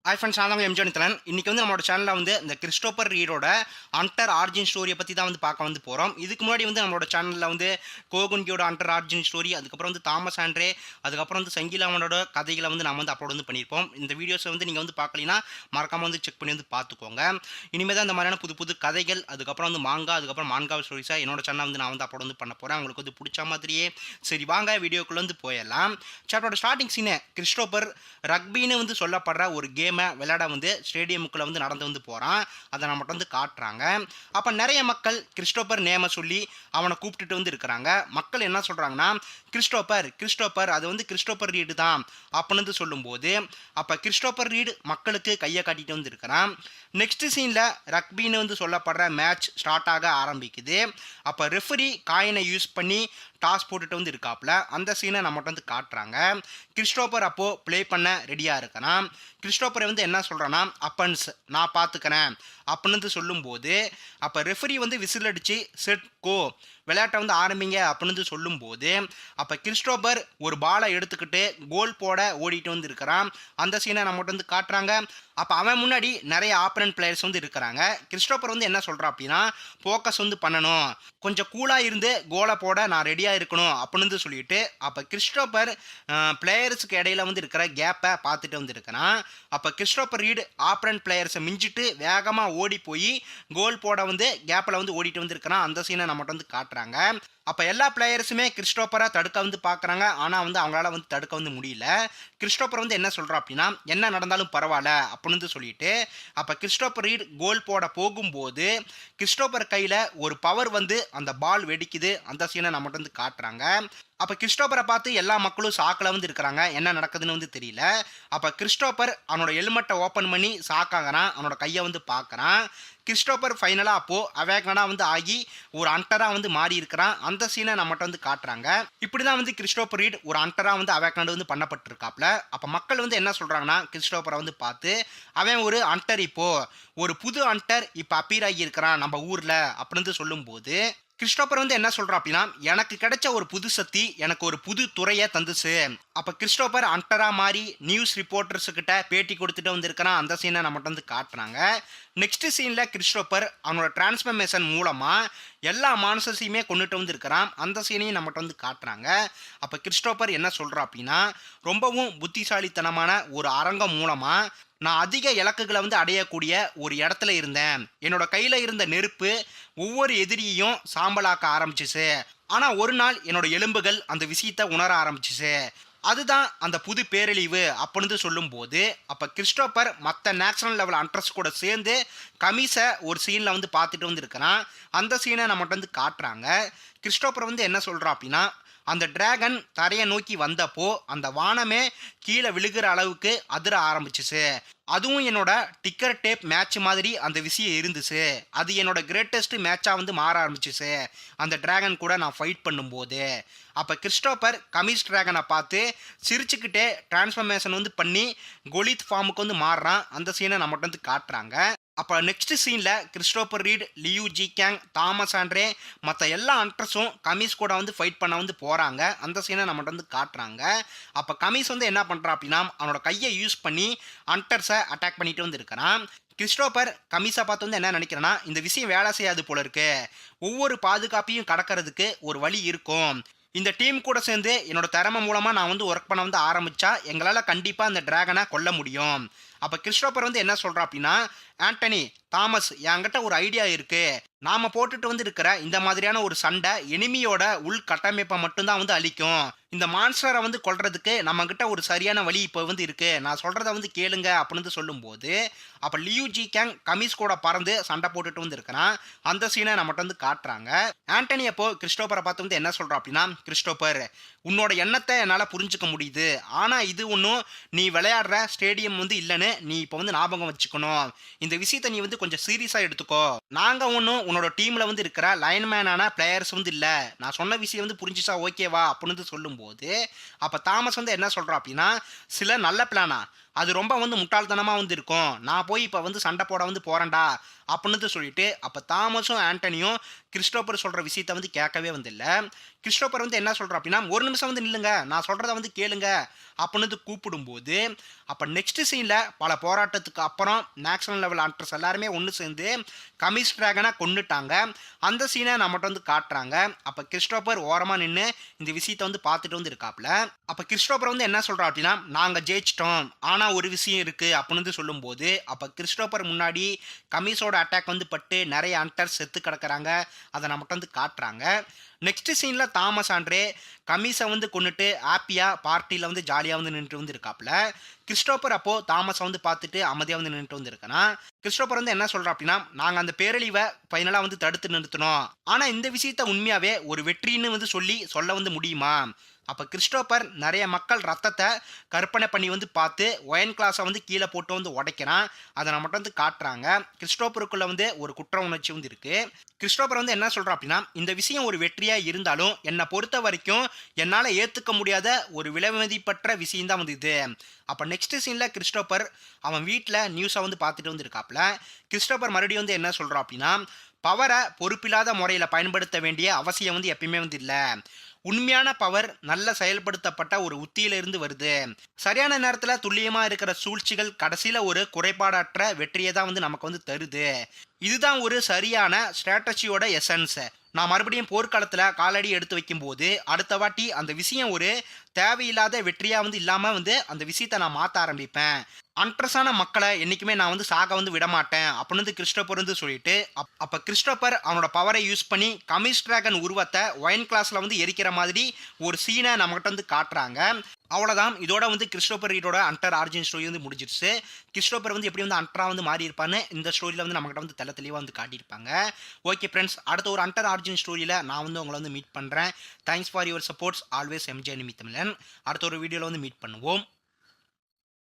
Hi friends, நான் தான் MG நித்தலன். இன்றைக்கி வந்து நம்மளோட சேனலில் வந்து இந்த கிறிஸ்டோபர் ரீடோட அண்டர் ஆர்ஜின் ஸ்டோரியை பற்றி தான் வந்து பார்க்க வந்து போகிறோம். இதுக்கு முன்னாடி வந்து நம்மளோட சேனலில் வந்து கோகுன்கியோட அண்டர் ஆர்ஜின் ஸ்டோரி, அதுக்கப்புறம் வந்து தாமஸ் ஆண்ட்ரே, அதுக்கப்புறம் வந்து சங்கிலாமனோட கதைகளை வந்து நம்ம வந்து அப்லோட் வந்து பண்ணியிருப்போம். இந்த வீடியோஸை வந்து நீங்கள் வந்து பார்க்கலனா மறக்காமல் வந்து செக் பண்ணி வந்து பார்த்துக்கோங்க. இனிமேல் தான் இந்த மாதிரியான புது புது கதைகள், அதுக்கப்புறம் வந்து மாங்கா, அதுக்கப்புறம் மான்கா ஸ்டோரிஸாக என்னோட சேனலில் வந்து நான் வந்து அப்லோட் வந்து பண்ண போகிறேன். உங்களுக்கு வந்து பிடிச்ச மாதிரியே. சரி வாங்க வீடியோக்குள்ளே வந்து போயிடலாம். சாப்டரோட ஸ்டார்டிங் சீனு கிறிஸ்டோபர் ரக்பின்னு வந்து சொல்லப்படுற ஒரு கேமை விளையாட வந்து ஸ்டேடியமுக்குள்ள வந்து நடந்து வந்து போகிறான். அதை நம்மகிட்ட வந்து காட்டுறாங்க. அப்போ நிறைய மக்கள் கிறிஸ்டோபர் நேமை சொல்லி அவனை கூப்பிட்டுட்டு வந்து இருக்கிறாங்க. மக்கள் என்ன சொல்கிறாங்கன்னா, கிறிஸ்டோபர் அது வந்து கிறிஸ்டோபர் ரீடு தான் அப்படின்னு வந்து சொல்லும்போது, அப்போ கிறிஸ்டோபர் ரீடு மக்களுக்கு கையை காட்டிட்டு வந்து இருக்கிறான். நெக்ஸ்ட் சீனில் ரக்பின்னு வந்து சொல்லப்படுற மேட்ச் ஸ்டார்ட் ஆக ஆரம்பிக்குது. அப்போ ரெஃபரி காயினை யூஸ் பண்ணி டாஸ் போட்டுட்டு வந்து இருக்காப்புல. அந்த சீனை நம்மகிட்ட வந்து காட்டுறாங்க. கிறிஸ்டோபர் அப்போது ப்ளே பண்ண ரெடியாக இருக்கிறான். கிறிஸ்டோபரை வந்து என்ன சொல்கிறான்னா, அப்பன்ஸ் நான் பார்த்துக்கிறேன் அப்படின்னு வந்து சொல்லும்போது, அப்போ ரெஃபரி வந்து விசில் அடித்து செட் கோ விளையாட்டை வந்து ஆரம்பிங்க அப்படின்னு வந்து சொல்லும்போது, அப்போ கிறிஸ்டோபர் ஒரு பாலை எடுத்துக்கிட்டு கோல் போட ஓடிட்டு வந்து இருக்கிறான். அந்த சீனை நம்மகிட்ட வந்து காட்டுறாங்க. அப்போ அவன் முன்னாடி நிறைய ஆப்பரண்ட் பிளேயர்ஸ் வந்து இருக்கிறாங்க. கிறிஸ்டோபர் வந்து என்ன சொல்கிறான் அப்படின்னா, ஃபோக்கஸ் வந்து பண்ணணும், கொஞ்சம் கூலாக இருந்து கோலை போட நான் ரெடியாக இருக்கணும் அப்படின்னு வந்து சொல்லிட்டு, அப்போ கிறிஸ்டோபர் பிளேயர்ஸுக்கு இடையில வந்து இருக்கிற கேப்பை பார்த்துட்டு வந்து இருக்கிறான். அப்போ கிறிஸ்டோபர் ரீடு ஆப்பரண்ட் பிளேயர்ஸை மிஞ்சிட்டு வேகமாக ஓடி போய் கோல் போட வந்து கேப்பில் வந்து ஓடிட்டு வந்து இருக்கிறான். அந்த சீனை நம்மகிட்ட வந்து காட்டுறாங்க. அப்போ எல்லா பிளேயர்ஸுமே கிறிஸ்டோபரை தடுக்க வந்து பார்க்குறாங்க. ஆனால் வந்து அவங்களால வந்து தடுக்க வந்து முடியல. கிறிஸ்டோபர் வந்து என்ன சொல்கிறா அப்படின்னா, என்ன நடந்தாலும் பரவாயில்ல அப்படின்னு வந்து சொல்லிட்டு, அப்போ கிறிஸ்டோபர் ரீட் கோல் போட போகும்போது கிறிஸ்டோபர் கையில் ஒரு பவர் வந்து அந்த பால் வெடிக்குது. அந்த சீனை நம்மகிட்ட வந்து காட்டுறாங்க. அப்போ கிறிஸ்டோபரை பார்த்து எல்லா மக்களும் ஷாக்கில் வந்து இருக்கிறாங்க. என்ன நடக்குதுன்னு வந்து தெரியல. அப்போ கிறிஸ்டோபர் அவனோட ஹெல்மெட்டை ஓப்பன் பண்ணி ஷாக்காகிறான். அவனோட கையை வந்து பார்க்குறான். கிறிஸ்டோபர் ஃபைனலாக அப்போது அவேக்கனாக வந்து ஆகி ஒரு அண்டராக வந்து மாறி இருக்கிறான். அந்த சீனை நம்மகிட்ட வந்து காட்டுறாங்க. இப்படி தான் வந்து கிறிஸ்டோபர் ரீட் ஒரு அண்டராக வந்து அவேக்கனாக வந்து பண்ணப்பட்டிருக்காப்ல. அப்போ மக்கள் வந்து என்ன சொல்கிறாங்கன்னா, கிறிஸ்டோபரை வந்து பார்த்து அவன் ஒரு அண்டர், இப்போது ஒரு புது அண்டர் இப்போ அப்பீர் ஆகி இருக்கிறான் நம்ம ஊரில் அப்படின்னு சொல்லும்போது, கிறிஸ்டோபர் வந்து என்ன சொல்கிறான் அப்படின்னா, எனக்கு கிடைச்ச ஒரு புது சக்தி எனக்கு ஒரு புது துறையை தந்துச்சு. அப்போ கிறிஸ்டோபர் அண்டராக மாறி நியூஸ் ரிப்போர்ட்டர்ஸுக்கிட்ட பேட்டி கொடுத்துட்டு வந்துருக்கிறான். அந்த சீனை நம்மகிட்ட வந்து காட்டுறாங்க. நெக்ஸ்ட் சீனில் கிறிஸ்டோபர் அவனோட டிரான்ஸ்ஃபர்மேஷன் மூலமாக எல்லா மான்சஸையுமே கொண்டுட்டு வந்துருக்கிறான். அந்த சீனையும் நம்மகிட்ட வந்து காட்டுறாங்க. அப்போ கிறிஸ்டோபர் என்ன சொல்கிறான் அப்படின்னா, ரொம்பவும் புத்திசாலித்தனமான ஒரு அரங்கம் மூலமாக நான் அதிக இலக்குகளை வந்து அடையக்கூடிய ஒரு இடத்துல இருந்தேன். என்னோட கையில் இருந்த நெருப்பு ஒவ்வொரு எதிரியையும் சாம்பலாக்க ஆரம்பிச்சிச்சு. ஆனால் ஒரு நாள் என்னோட எலும்புகள் அந்த விஷயத்தை உணர ஆரம்பிச்சிச்சு. அதுதான் அந்த புது பேரழிவு அப்படின்னு சொல்லும்போது, அப்போ கிறிஸ்டோபர் மற்ற நேஷனல் லெவல் அண்ட்ரஸ் கூட சேர்ந்து கமிஷை ஒரு சீனில் வந்து பார்த்துட்டு வந்து இருக்கிறான். அந்த சீனை நம்மகிட்ட வந்து காட்டுறாங்க. கிறிஸ்டோபர் வந்து என்ன சொல்கிறான் அப்படின்னா, அந்த டிராகன் தரையை நோக்கி வந்தப்போ அந்த வானமே கீழே விழுகிற அளவுக்கு அதிர ஆரம்பிச்சிச்சு. அதுவும் என்னோட டிக்கர் டேப் மேட்ச் மாதிரி அந்த விஷயம் இருந்துச்சு. அது என்னோட கிரேட்டஸ்ட் மேட்சாக வந்து மாற ஆரம்பிச்சிச்சு அந்த டிராகன் கூட நான் ஃபைட் பண்ணும்போது. அப்போ கிறிஸ்டோபர் கமிஷ் டிராகனை பார்த்து சிரிச்சுக்கிட்டே டிரான்ஸ்ஃபர்மேஷன் வந்து பண்ணி கொலித் ஃபார்முக்கு வந்து மாறுறான். அந்த சீனை நம்மகிட்ட வந்து காட்டுறாங்க. அப்போ நெக்ஸ்ட் சீனில் Christopher Reed, Liu Ji Gang, Thomas Andre மற்ற எல்லா அண்ட்ரஸும் கமிஷ் கூட வந்து ஃபைட் பண்ண வந்து போகிறாங்க. அந்த சீனை நம்மகிட்ட வந்து காட்டுறாங்க. அப்போ கமிஷ் வந்து என்ன பண்ணுறான் அப்படின்னா, அவனோட கையை யூஸ் பண்ணி அண்டர்ஸை அட்டாக் பண்ணிட்டு வந்து இருக்கிறான். கிறிஸ்டோபர் கமிஷை பார்த்து வந்து என்ன நினைக்கிறேன்னா, இந்த விஷயம் வேலை செய்யாது போல இருக்கு, ஒவ்வொரு பாதுகாப்பையும் கடக்கிறதுக்கு ஒரு வழி இருக்கும். இந்த டீம் கூட சேர்ந்து என்னோட திறமை மூலமாக நான் வந்து ஒர்க் பண்ண வந்து ஆரம்பித்தா எங்களால் கண்டிப்பாக அந்த டிராகனை கொல்ல முடியும். அப்போ கிறிஸ்டோபர் வந்து என்ன சொல்கிறான் அப்படின்னா, ஆண்டனி, தாமஸ், என்கிட்ட ஒரு ஐடியா இருக்குது. நாம் போட்டுட்டு வந்து இருக்கிற இந்த மாதிரியான ஒரு சண்டை எனிமியோட உள்கட்டமைப்பை மட்டும்தான் வந்து அழிக்கும். இந்த மான்ஸ்டரை வந்து கொல்றதுக்கு நம்மக்கிட்ட ஒரு சரியான வழி இப்போ வந்து இருக்குது. நான் சொல்கிறத வந்து கேளுங்க அப்படின்னு சொல்லும்போது, அப்போ லியூ ஜி கேங் கமிஷ் கூட பறந்து சண்டை போட்டுட்டு வந்து இருக்கிறான். அந்த சீனை நம்மகிட்ட வந்து காட்டுறாங்க. ஆண்டனி அப்போ கிறிஸ்டோபரை பார்த்து வந்து என்ன சொல்கிறான் அப்படின்னா, கிறிஸ்டோபர், உன்னோட எண்ணத்தை என்னால் புரிஞ்சுக்க முடியுது. ஆனால் இது ஒன்றும் நீ விளையாடுற ஸ்டேடியம் வந்து இல்லைன்னு நீ இப்போ வந்து ஞாபகம் வச்சுக்கணும். இந்த விஷயத்தை நீ வந்து கொஞ்சம் சீரியஸாக எடுத்துக்கோ. நாங்கள் ஒன்றும் உன்னோட டீமில் வந்து இருக்கிற லைன்மேனான பிளேயர்ஸ் வந்து இல்லை. நான் சொன்ன விஷயம் வந்து புரிஞ்சிச்சா ஓகேவா அப்படின்னு சொல்லும்போது, அப்போ தாமஸ் வந்து என்ன சொல்கிறான் அப்படின்னா, சில நல்ல பிளானா அது ரொம்ப வந்து முட்டாள்தனமா வந்து இருக்கும். நான் போய் இப்ப வந்து சண்டை போட வந்து போறேன்டா அப்படின்னு சொல்லிட்டு, அப்ப தாமஸும் ஆண்டனியும் கிறிஸ்டோபர் சொல்ற விஷயத்த வந்து கேட்கவே வந்து இல்ல. கிறிஸ்டோபர் வந்து என்ன சொல்றான் அப்படின்னா, "ஒரு நிமிஷம் வந்து நில்லுங்க. நான் சொல்றத வந்து கேளுங்க." அப்படின்னு கூப்பிடும்போது, அப்ப நெக்ஸ்ட் சீன்ல பல போராட்டத்துக்கு அப்புறம் நேஷனல் லெவல் ஹண்டர்ஸ் எல்லாருமே ஒண்ணு சேர்ந்து கமிஸ் டிராகன கொன்னுட்டாங்க. அந்த சீன நம்மட்ட வந்து காட்டுறாங்க. அப்ப கிறிஸ்டோபர் ஓரமா நின்னு இந்த விஷயத்த வந்து பார்த்துட்டு வந்து இருக்காப்ல. அப்ப கிறிஸ்டோபர் வந்து என்ன சொல்றான் அப்படின்னா, "நாங்க ஜெயிச்சிட்டோம். ஆனா ஒரு விஷயம் இருக்கு." அப்படின்னு வந்து சொல்லும்போது, அப்ப கிறிஸ்டோபர் முன்னாடி கமிஸோட அட்டாக் வந்து பட்டு நெறைய ஹண்டர்ஸ் செத்து கிடக்குறாங்க. அத நம்மட்ட வந்து காட்டுறாங்க. நெக்ஸ்ட் சீன்ல தாமஸ் ஆண்ட்ரே கமிஸ வந்து கொன்னுட்டு ஹாப்பியா பார்ட்டில வந்து ஜாலியா வந்து நின்னுட்டு வந்து இருக்காப்ல. கிறிஸ்டோபர் அப்போ தாமஸ வந்து பார்த்துட்டு அமைதியா வந்து நின்னுட்டு வந்து இருக்கறான். கிறிஸ்டோபர் வந்து என்ன சொல்றான் அப்படின்னா, "நாங்க அந்த பேரழிவ ஃபைனலா வந்து தடுத்து நிறுத்துனோம். ஆனா இந்த விஷயத்த உண்மையாவே ஒரு வெற்றின்னு வந்து சொல்ல வந்து முடியுமா?" அப்ப கிறிஸ்டோபர் நெறைய மக்கள் ரத்தத்த கற்பனை பண்ணி வந்து பார்த்து ஒயன் கிளாஸ வந்து கீழ போட்டு வந்து உடைக்கிறான். அத நம்மட்ட வந்து காட்டுறாங்க. கிறிஸ்டோபருக்குள்ள வந்து ஒரு குற்ற உணர்ச்சி வந்து இருக்கு. கிறிஸ்டோபர் வந்து என்ன சொல்றான் அப்படின்னா, "இந்த விஷயம் ஒரு வெற்றியா இருந்தாலும், என்ன பொறுத்தவரைக்கும் என்னால ஏத்துக்க முடியாத ஒரு விலைமதிப்பற்ற விஷயம் தான் வந்து இது." அப்ப நெக்ஸ்ட் சீன்ல கிறிஸ்டோபர் அவன் வீட்ல நியூஸ வந்து பார்த்துட்டு வந்து இருக்காப்ல. கிறிஸ்டோபர் மறுபடியும் வந்து என்ன சொல்றான் அப்படின்னா, "பவர பொறுப்பில்லாத முறையில பயன்படுத்த வேண்டிய அவசியம் வந்து எப்பயுமே வந்து இல்ல. உண்மையான பவர் நல்ல செயல்படுத்தப்பட்ட ஒரு உத்தியில இருந்து வருது. சரியான நேரத்துல துல்லியமா இருக்கிற சூழ்ச்சிகள் கடைசியில ஒரு குறைபாடற்ற வெற்றியை தான் வந்து நமக்கு வந்து தருது. இதுதான் ஒரு சரியான ஸ்ட்ராட்டஜியோட எசன்ஸ். நான் மறுபடியும் போர்க்களத்துல காலடி எடுத்து வைக்கும்போது அடுத்த வாட்டி அந்த விஷயம் ஒரு தேவையில்லாத வெற்றியா வந்து இல்லாம வந்து அந்த விஷயத்த நான் மாத்த ஆரம்பிப்பேன். அன்ட்ரஸான மக்களை என்னைக்குமே நான் வந்து சாக வந்து விட மாட்டேன் அப்படின்னு வந்து கிறிஸ்டோபர் வந்து சொல்லிட்டு அப்ப கிறிஸ்டோபர் அவனோட பவரை யூஸ் பண்ணி கமிஸ் டிராகன் உருவத்தை ஒயின் கிளாஸ்ல வந்து எரிக்கிற மாதிரி ஒரு சீனை நம்மகிட்ட வந்து காட்டுறாங்க. அவ்வளவுதான். இதோட வந்து கிறிஸ்டோபர் ரீடோட அன்டர் ஆரிஜின் ஸ்டோரி வந்து முடிஞ்சிருச்சு. கிறிஸ்டோபர் வந்து எப்படி வந்து அன்டரா வந்து மாறி இருப்பான்னு இந்த ஸ்டோரியில வந்து நம்மகிட்ட வந்து தெளிவா வந்து காட்டியிருப்பாங்க. ஓகே ஃப்ரெண்ட்ஸ், அடுத்த ஒரு அன்டர் ஆரிஜின் ஸ்டோரியில நான் வந்து உங்களை வந்து மீட் பண்றேன். Thanks for your supports always MJ anime தமிழன். அடுத்த ஒரு வீடியோல வந்து மீட் பண்ணுவோம்.